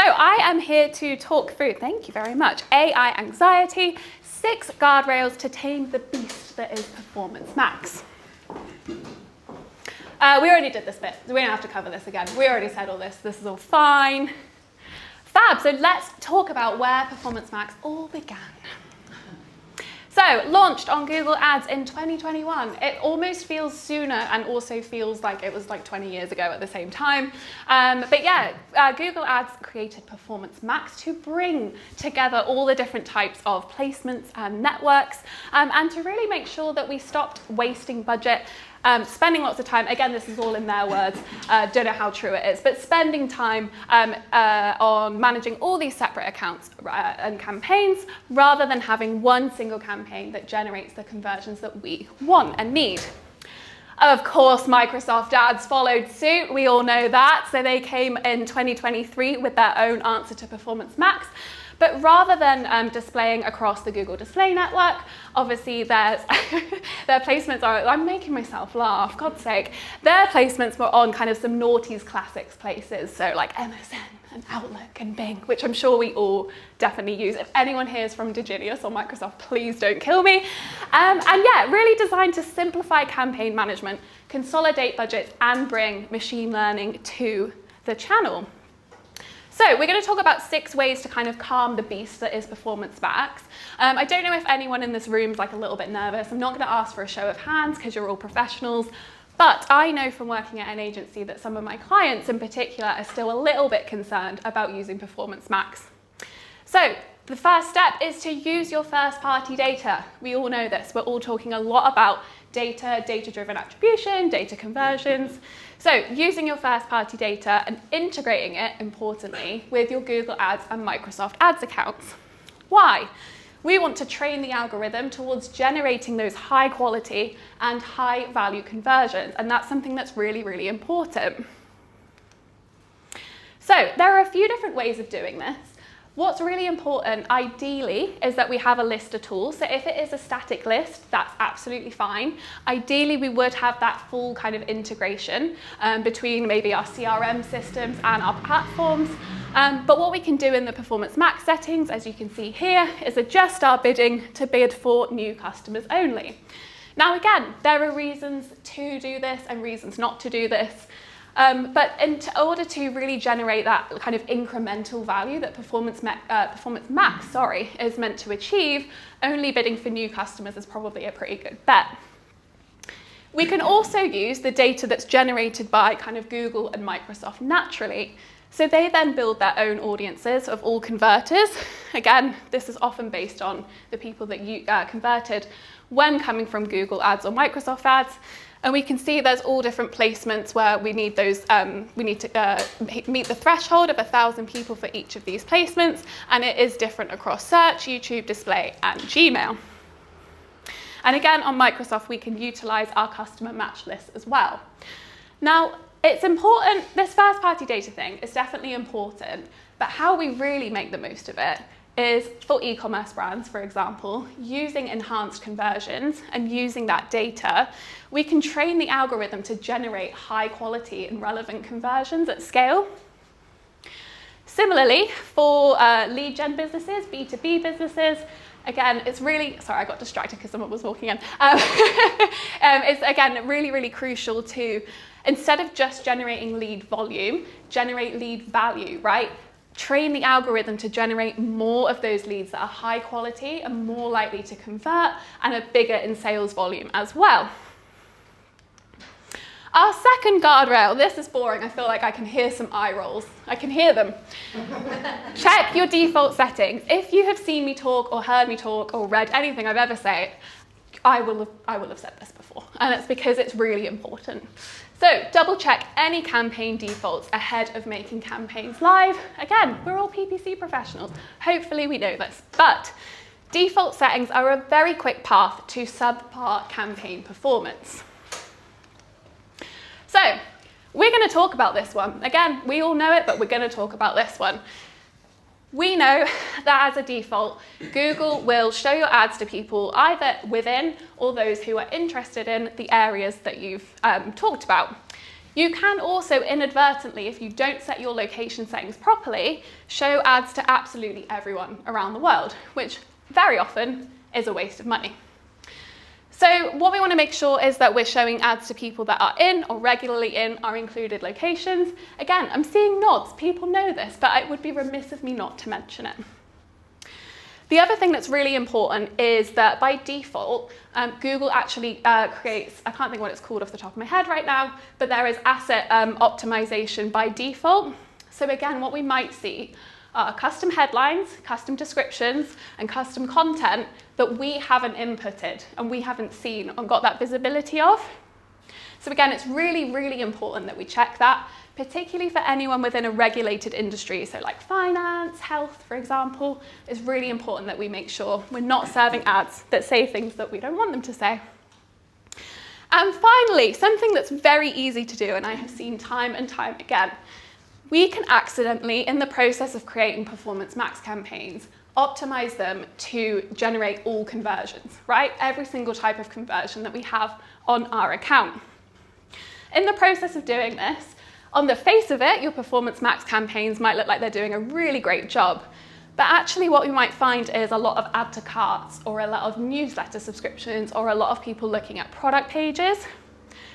So I am here to talk through, thank you very much, AI anxiety, 6 guardrails to tame the beast that is Performance Max. We already did this bit, so we don't have to cover this again. We already said all this. This is all fine. Fab, so let's talk about where Performance Max all began. So, launched on Google Ads in 2021. It almost feels sooner and also feels like it was like 20 years ago at the same time. But yeah, Google Ads created Performance Max to bring together all the different types of placements and networks and to really make sure that we stopped wasting budget, spending lots of time, again, this is all in their words, don't know how true it is, but spending time on managing all these separate accounts and campaigns rather than having one single campaign that generates the conversions that we want and need. Of course, Microsoft Ads followed suit. We all know that. So they came in 2023 with their own answer to Performance Max. But rather than displaying across the Google Display Network, obviously their placements are, I'm making myself laugh, God's sake. Their placements were on kind of some noughties classics places, so like MSN and Outlook and Bing, which I'm sure we all definitely use. If anyone here is from Diginius or Microsoft, please don't kill me. And yeah, really designed to simplify campaign management, consolidate budgets, and bring machine learning to the channel. So we're going to talk about 6 ways to kind of calm the beast that is Performance Max. I don't know if anyone in this room is like a little bit nervous. I'm not going to ask for a show of hands because you're all professionals. But I know from working at an agency that some of my clients in particular are still a little bit concerned about using Performance Max. So the first step is to use your first-party data. We all know this. We're all talking a lot about data, data-driven attribution, data conversions. So using your first-party data and integrating it, importantly, with your Google Ads and Microsoft Ads accounts. Why? We want to train the algorithm towards generating those high-quality and high-value conversions, and that's something that's really, really important. So there are a few different ways of doing this. What's really important, ideally, is that we have a list of tools. So if it is a static list, that's absolutely fine. Ideally, we would have that full kind of integration between maybe our CRM systems and our platforms. But what we can do in the Performance Max settings, as you can see here, is adjust our bidding to bid for new customers only. Now, again, there are reasons to do this and reasons not to do this. But in order to really generate that kind of incremental value that Performance Max is meant to achieve, only bidding for new customers is probably a pretty good bet. We can also use the data that's generated by kind of Google and Microsoft naturally. So they then build their own audiences of all converters. Again, this is often based on the people that you converted when coming from Google Ads or Microsoft Ads. And we can see there's all different placements where we need those, we need to meet the threshold of 1,000 people for each of these placements, and it is different across search, YouTube, display, and Gmail. And again, on Microsoft, we can utilize our customer match list as well. Now, it's important, this first-party data thing is definitely important, but how we really make the most of it is for e-commerce brands, for example, using enhanced conversions and using that data, we can train the algorithm to generate high quality and relevant conversions at scale. Similarly, for lead gen businesses, B2B businesses, again, it's really, sorry, I got distracted because someone was walking in. It's, again, really, really crucial to, instead of just generating lead volume, generate lead value, right? Train the algorithm to generate more of those leads that are high quality and more likely to convert and are bigger in sales volume as well. Our second guardrail, this is boring. I feel like I can hear some eye rolls. I can hear them. Check your default settings. If you have seen me talk or heard me talk or read anything I've ever said, I will have said this before, and it's because it's really important. So double check any campaign defaults ahead of making campaigns live. Again, we're all PPC professionals. Hopefully we know this, but default settings are a very quick path to subpar campaign performance. So we're going to talk about this one. Again, we all know it, but we're going to talk about this one. We know that as a default, Google will show your ads to people either within or those who are interested in the areas that you've talked about. You can also inadvertently, if you don't set your location settings properly, show ads to absolutely everyone around the world, which very often is a waste of money. So what we want to make sure is that we're showing ads to people that are in or regularly in our included locations. Again, I'm seeing nods, people know this, but it would be remiss of me not to mention it. The other thing that's really important is that by default, Google actually creates, I can't think what it's called off the top of my head right now, but there is asset optimization by default. So again, what we might see are custom headlines, custom descriptions, and custom content that we haven't inputted and we haven't seen or got that visibility of. So again, it's really, really important that we check that, particularly for anyone within a regulated industry. So like finance, health, for example, it's really important that we make sure we're not serving ads that say things that we don't want them to say. And finally, something that's very easy to do, and I have seen time and time again, we can accidentally, in the process of creating Performance Max campaigns, optimize them to generate all conversions, right? Every single type of conversion that we have on our account. In the process of doing this, on the face of it, your Performance Max campaigns might look like they're doing a really great job. But actually what we might find is a lot of add to carts or a lot of newsletter subscriptions or a lot of people looking at product pages.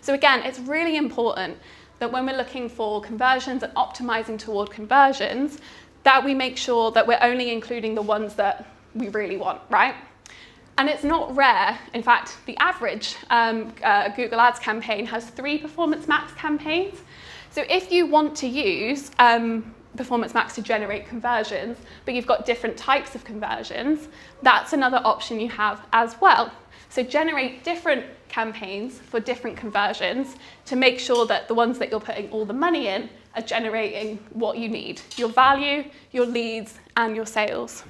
So again, it's really important that when we're looking for conversions and optimizing toward conversions, that we make sure that we're only including the ones that we really want, right? And it's not rare. In fact, the average Google Ads campaign has 3 Performance Max campaigns. So if you want to use Performance Max to generate conversions, but you've got different types of conversions, that's another option you have as well. So generate different campaigns for different conversions to make sure that the ones that you're putting all the money in are generating what you need, your value, your leads, and your sales.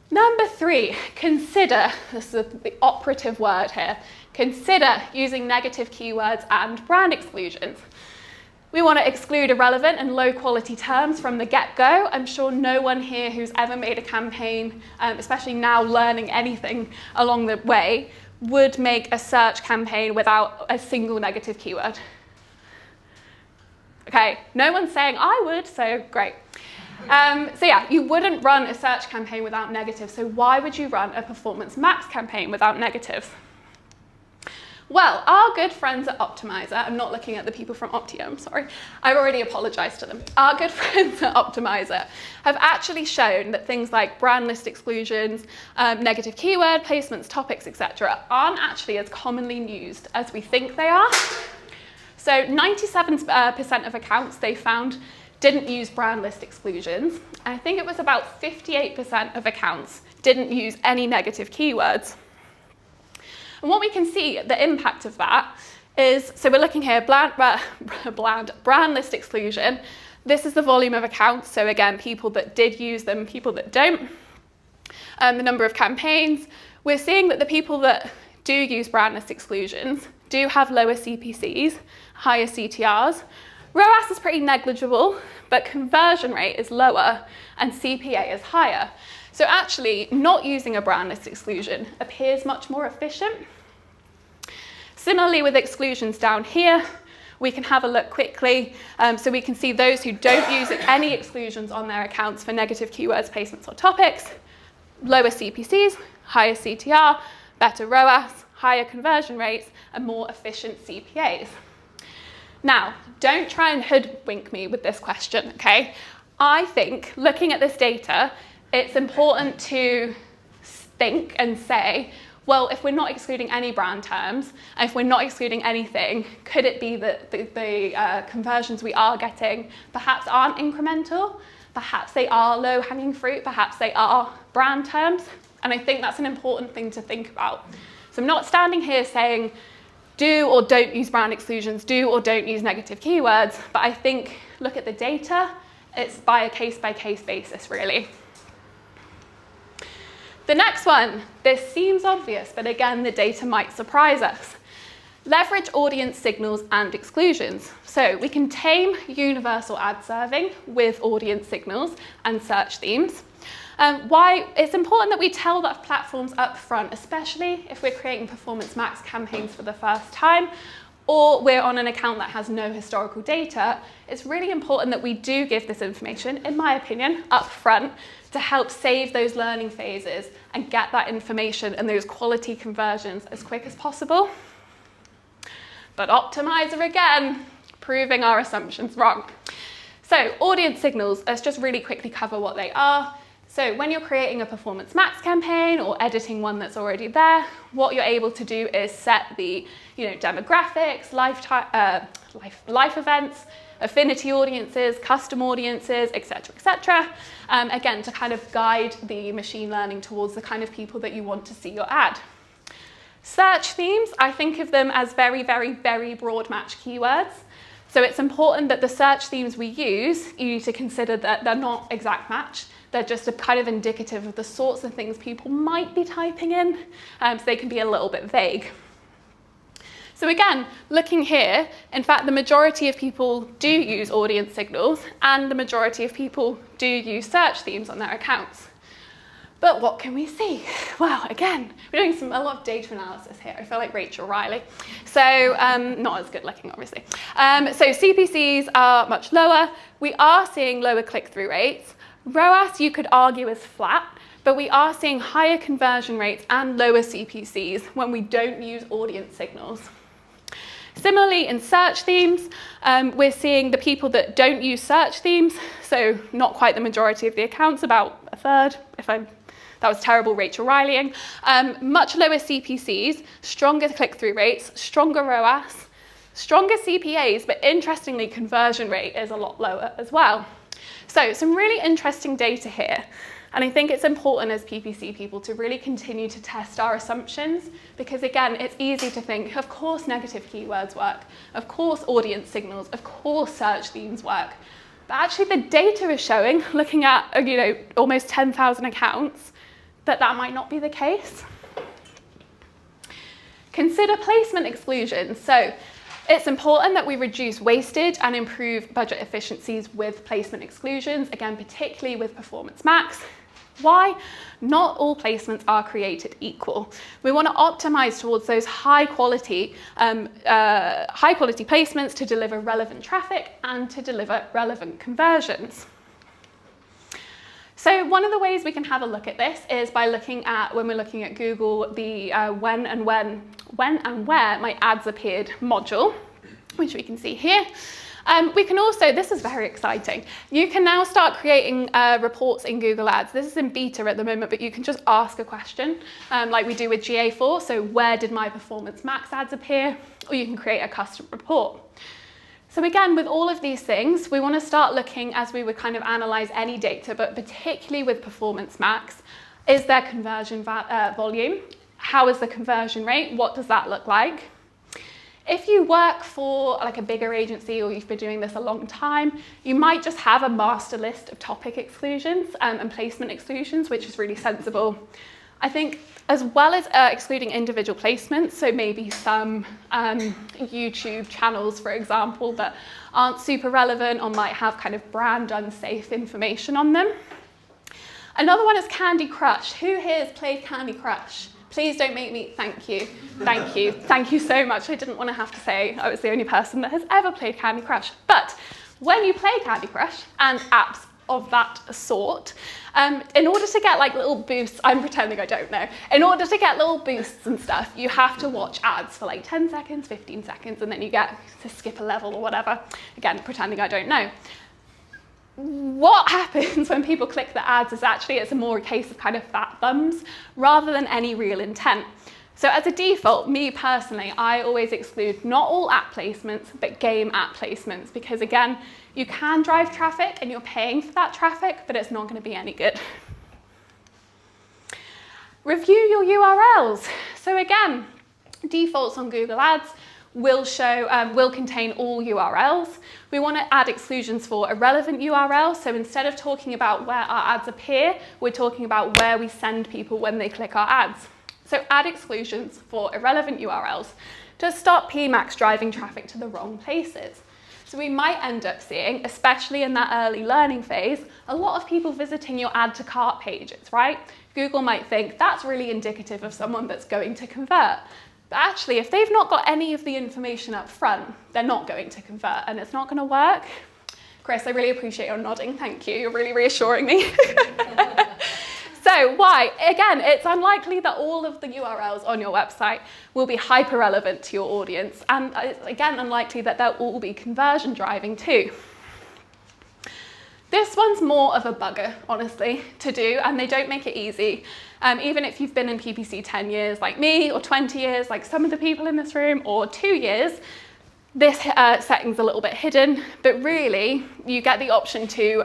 Number 3, consider, this is the operative word here, consider using negative keywords and brand exclusions. We want to exclude irrelevant and low quality terms from the get-go. I'm sure no one here who's ever made a campaign, especially now learning anything along the way, would make a search campaign without a single negative keyword. Okay, no one's saying I would, so great. So yeah, you wouldn't run a search campaign without negative, so why would you run a Performance Max campaign without negative? Well, our good friends at Optimizer, I'm not looking at the people from Optium, sorry, I've already apologized to them. Our good friends at Optimizer have actually shown that things like brand list exclusions, negative keyword placements, topics, etc., aren't actually as commonly used as we think they are. So 97% of accounts they found didn't use brand list exclusions. And I think it was about 58% of accounts didn't use any negative keywords. And what we can see, the impact of that is, so we're looking here, brand list exclusion. This is the volume of accounts. So again, people that did use them, people that don't. The number of campaigns. We're seeing that the people that do use brand list exclusions do have lower CPCs, higher CTRs. ROAS is pretty negligible, but conversion rate is lower and CPA is higher. So actually, not using a brand list exclusion appears much more efficient. Similarly with exclusions down here, we can have a look quickly. So we can see those who don't use any exclusions on their accounts for negative keywords, placements, or topics, lower CPCs, higher CTR, better ROAS, higher conversion rates, and more efficient CPAs. Now, don't try and hoodwink me with this question, okay? I think, looking at this data, it's important to think and say, well, if we're not excluding any brand terms, and if we're not excluding anything, could it be that the conversions we are getting perhaps aren't incremental? Perhaps they are low-hanging fruit, perhaps they are brand terms. And I think that's an important thing to think about. So I'm not standing here saying, do or don't use brand exclusions, do or don't use negative keywords, but I think, look at the data, it's by a case-by-case basis, really. The next one, this seems obvious, but again, the data might surprise us. Leverage audience signals and exclusions. So we can tame universal ad serving with audience signals and search themes. Why it's important that we tell that platforms up front, especially if we're creating Performance Max campaigns for the first time, or we're on an account that has no historical data, it's really important that we do give this information, in my opinion, up front to help save those learning phases and get that information and those quality conversions as quick as possible. But optimizer again, proving our assumptions wrong. So audience signals, let's just really quickly cover what they are. So when you're creating a Performance Max campaign or editing one that's already there, what you're able to do is set the demographics, life events, affinity audiences, custom audiences, etc., etc. Again, to kind of guide the machine learning towards the kind of people that you want to see your ad. Search themes, I think of them as very, very, very broad match keywords. So it's important that the search themes we use, you need to consider that they're not exact match. They're just a kind of indicative of the sorts of things people might be typing in, so they can be a little bit vague. So again, looking here, in fact, the majority of people do use audience signals and the majority of people do use search themes on their accounts. But what can we see? Well, again, we're doing a lot of data analysis here. I feel like Rachel Riley. So not as good looking, obviously. So CPCs are much lower. We are seeing lower click-through rates. ROAS, you could argue, is flat, but we are seeing higher conversion rates and lower CPCs when we don't use audience signals. Similarly, in search themes, we're seeing the people that don't use search themes, so not quite the majority of the accounts, about a third, that was terrible Rachel Rileying, much lower CPCs, stronger click-through rates, stronger ROAS, stronger CPAs, but interestingly, conversion rate is a lot lower as well. So some really interesting data here. And I think it's important as PPC people to really continue to test our assumptions, because again, it's easy to think, of course negative keywords work, of course audience signals, of course search themes work. But actually the data is showing, looking at almost 10,000 accounts, that might not be the case. Consider placement exclusions. So it's important that we reduce wastage and improve budget efficiencies with placement exclusions, again, particularly with Performance Max. Why? Not all placements are created equal. We want to optimize towards those high quality placements to deliver relevant traffic and to deliver relevant conversions. So one of the ways we can have a look at this is by looking at, when we're looking at Google, the when and where my ads appeared module, which we can see here. We can also, this is very exciting, you can now start creating reports in Google Ads. This is in beta at the moment, but you can just ask a question like we do with GA4. So where did my Performance Max ads appear? Or you can create a custom report. So again, with all of these things, we want to start looking as we would kind of analyze any data, but particularly with Performance Max, is there conversion volume? How is the conversion rate? What does that look like? If you work for like a bigger agency or you've been doing this a long time, you might just have a master list of topic exclusions and placement exclusions, which is really sensible. I think as well as excluding individual placements, so maybe some YouTube channels, for example, that aren't super relevant or might have kind of brand unsafe information on them. Another one is Candy Crush. Who here has played Candy Crush? Please don't make me, thank you, thank you so much. I didn't want to have to say I was the only person that has ever played Candy Crush. But when you play Candy Crush and apps of that sort, in order to get like little boosts, I'm pretending I don't know, in order to get little boosts and stuff, you have to watch ads for like 10 seconds, 15 seconds, and then you get to skip a level or whatever. Again, pretending I don't know. What happens when people click the ads is actually it's more a case of kind of fat thumbs rather than any real intent. So as a default, me personally, I always exclude not all app placements, but game app placements, because again, you can drive traffic and you're paying for that traffic, but it's not going to be any good. Review your URLs. So again, defaults on Google Ads will contain all URLs. We want to add exclusions for irrelevant URLs. So instead of talking about where our ads appear, we're talking about where we send people when they click our ads. So add exclusions for irrelevant URLs to stop PMax driving traffic to the wrong places. So we might end up seeing, especially in that early learning phase, a lot of people visiting your add to cart pages, right? Google might think that's really indicative of someone that's going to convert. But actually, if they've not got any of the information up front, they're not going to convert and it's not going to work. Chris, I really appreciate your nodding. Thank you. You're really reassuring me. So why? Again, it's unlikely that all of the URLs on your website will be hyper relevant to your audience. And it's, again, unlikely that they'll all be conversion driving too. This one's more of a bugger, honestly, to do, and they don't make it easy. Even if you've been in PPC 10 years like me, or 20 years like some of the people in this room, or 2 years, this setting's a little bit hidden, but really you get the option to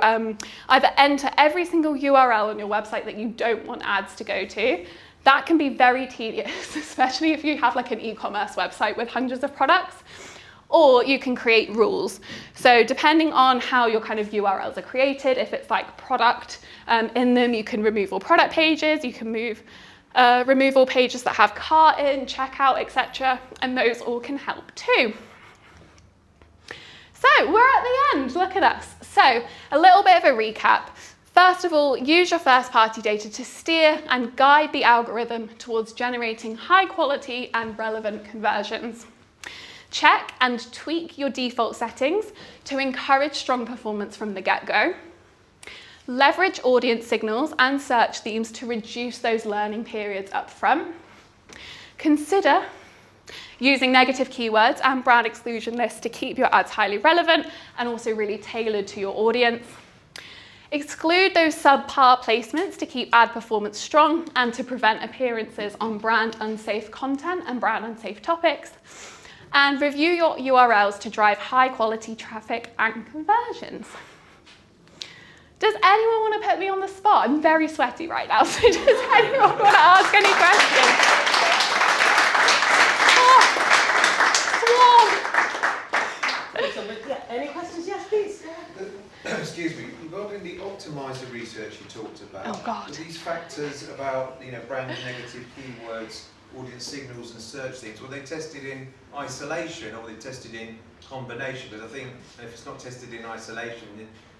either enter every single URL on your website that you don't want ads to go to. That can be very tedious, especially if you have like an e-commerce website with hundreds of products. Or you can create rules. So depending on how your kind of URLs are created, if it's like product in them, you can remove all product pages, you can remove all pages that have cart in, checkout, etc. And those all can help too. So we're at the end, look at us. So a little bit of a recap. First of all, use your first party data to steer and guide the algorithm towards generating high quality and relevant conversions. Check and tweak your default settings to encourage strong performance from the get-go. Leverage audience signals and search themes to reduce those learning periods up front. Consider using negative keywords and brand exclusion lists to keep your ads highly relevant and also really tailored to your audience. Exclude those subpar placements to keep ad performance strong and to prevent appearances on brand unsafe content and brand unsafe topics. And review your URLs to drive high quality traffic and conversions. Does anyone want to put me on the spot? I'm very sweaty right now, so does anyone want to ask any questions? Any questions? Yes, please. Excuse me. Regarding the optimizer research you talked about, Oh God. were these factors about brand negative keywords, audience signals, and search themes, were they tested in isolation or were they tested in combination? Because I think if it's not tested in isolation,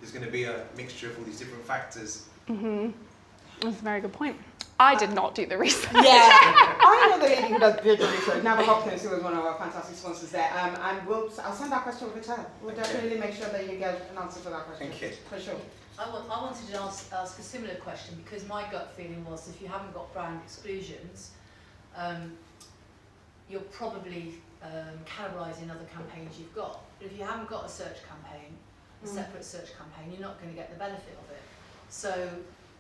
there's going to be a mixture of all these different factors. That's a very good point. I did not do the research. Yeah, I know the lady who does the research, Nava Hopkins, who was one of our fantastic sponsors there, and I'll send that question over to her. We'll definitely make sure that you get an answer for that question. Thank you. For sure. I wanted to ask a similar question because my gut feeling was if you haven't got brand exclusions, you're probably cannibalising other campaigns you've got. But if you haven't got a search campaign, a separate search campaign, you're not going to get the benefit of it. So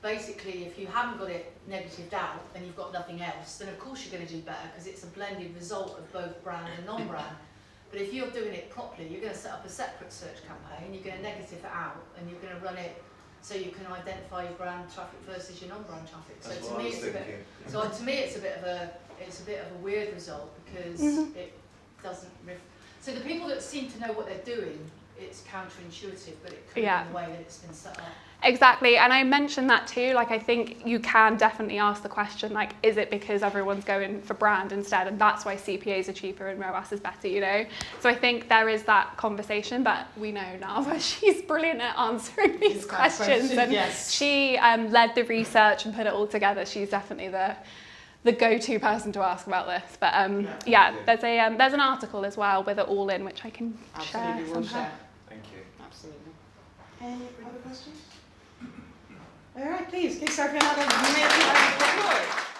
basically, if you haven't got it negatived out and you've got nothing else, then of course you're going to do better because it's a blended result of both brand and non-brand. But if you're doing it properly, you're going to set up a separate search campaign, you're going to negative it out, and you're going to run it so you can identify your brand traffic versus your non-brand traffic. So to me, it's a bit of a weird result because it doesn't. So the people that seem to know what they're doing, it's counterintuitive, but it could be the way that it's been set up. Exactly, and I mentioned that too. Like, I think you can definitely ask the question, like, is it because everyone's going for brand instead, and that's why CPAs are cheaper and ROAS is better, you know? So I think there is that conversation, but we know Nava, she's brilliant at answering these questions, and she led the research and put it all together. She's definitely the go-to person to ask about this. But there's an article as well with it all in, which I can share somehow. Thank you. Absolutely. Any other questions? All right, please, give Sophie another amazing round of applause.